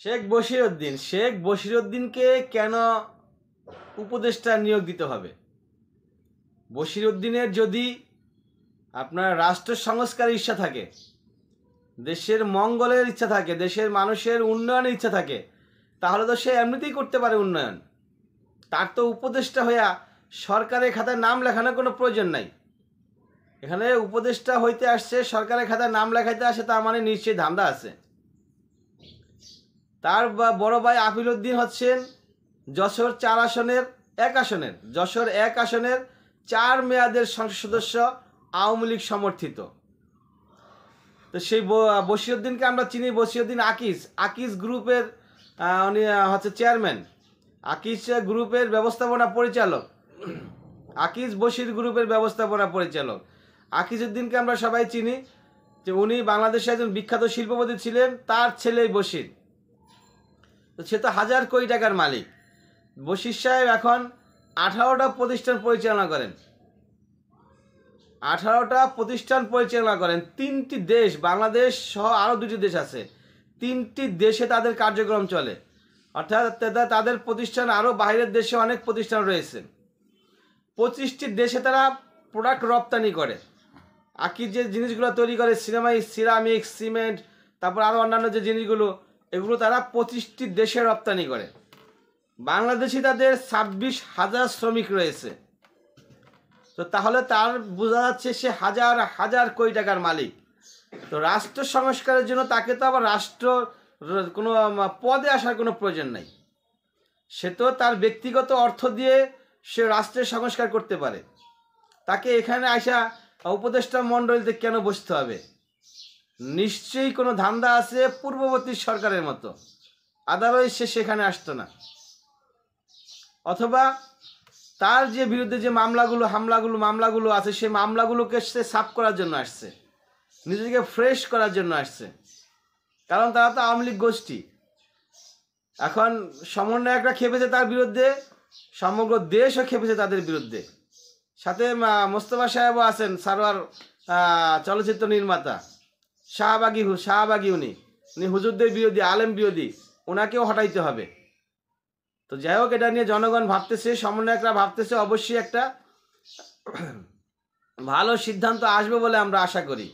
শেখ বশিরউদ্দিনকে কেন উপদেষ্টা নিয়োগ দিতে হবে? বশিরউদ্দিনের যদি আপনার রাষ্ট্র সংস্কারের ইচ্ছা থাকে, দেশের মঙ্গলের ইচ্ছা থাকে, দেশের মানুষের উন্নয়নের ইচ্ছা থাকে, তাহলে তো সে এমনিতেই করতে পারে উন্নয়ন। তার তো উপদেষ্টা হইয়া সরকারের খাতায় নাম লেখানোর কোনো প্রয়োজন নাই। এখানে উপদেষ্টা হইতে আসছে, সরকারের খাতায় নাম লেখাইতে আসে, তার মানে নিশ্চয়ই ধান্দা আছে। তার বড় ভাই আপিল উদ্দিন হচ্ছেন যশোর 4 আসনের 1 আসনের যশোর 1 আসনের 4 মেয়াদের সংসদ সদস্য, আওয়ামী লীগ সমর্থিত। তো সেই বশিরউদ্দিনকে আমরা চিনি। বশিরউদ্দিন আকিজ গ্রুপের উনি হচ্ছে চেয়ারম্যান, আকিজ গ্রুপের ব্যবস্থাপনা পরিচালক, আকিজ বশির গ্রুপের ব্যবস্থাপনা পরিচালক। আকিজউদ্দিনকে আমরা সবাই চিনি যে উনি বাংলাদেশের একজন বিখ্যাত শিল্পপতি ছিলেন, তার ছেলেই বশির। তো সে তো হাজার কোটি টাকার মালিক। বশির সাহেব এখন 18টা প্রতিষ্ঠান পরিচালনা করেন, 18টা প্রতিষ্ঠান পরিচালনা করেন। 3টি দেশ, বাংলাদেশ সহ আরও 2টি দেশ আছে, 3টি দেশে তাদের কার্যক্রম চলে। অর্থাৎ তাদের প্রতিষ্ঠান আরও বাইরের দেশে অনেক প্রতিষ্ঠান রয়েছে। 25টি দেশে তারা প্রোডাক্ট রপ্তানি করে। আকিজ যে জিনিসগুলো তৈরি করে, সিরামিক, সিমেন্ট, তারপর আরও অন্যান্য যে জিনিসগুলো, এগুলো তারা 25টি দেশে রপ্তানি করে। বাংলাদেশি তাদের 26,000 শ্রমিক রয়েছে। তো তাহলে তার বোঝা যাচ্ছে সে হাজার হাজার কোটি টাকার মালিক। তো রাষ্ট্র সংস্কারের জন্য তাকে তো আবার রাষ্ট্র কোনো পদে আসার কোনো প্রয়োজন নাই। সে তো তার ব্যক্তিগত অর্থ দিয়ে সে রাষ্ট্রের সংস্কার করতে পারে। তাকে এখানে আসা উপদেষ্টা মণ্ডলীতে কেন বসতে হবে? নিশ্চয়ই কোনো ধান্দা আছে পূর্ববর্তী সরকারের মতো, আদারওয়াইজ সে সেখানে আসতো না। অথবা তার যে বিরুদ্ধে যে মামলাগুলো আছে, সেই মামলাগুলোকে সে সাফ করার জন্য আসছে, নিজেকে ফ্রেশ করার জন্য আসছে। কারণ তারা তো আওয়ামী লীগ গোষ্ঠী। এখন সমন্বয়করা খেপেছে তার বিরুদ্ধে, সমগ্র দেশও খেপেছে তাদের বিরুদ্ধে। সাথে মোস্তফা সাহেবও আছেন, সারোয়ার চলচ্চিত্র নির্মাতা, শাহবাগী উনি হুজুরদের বিরোধী, আলেম বিরোধী, ওনাকেও হটাইতে হবে। তো যাই হোক, এটা নিয়ে জনগণ ভাবতেছে, সমন্বয়করা ভাবতেছে, অবশ্যই একটা ভালো সিদ্ধান্ত আসবে বলে আমরা আশা করি।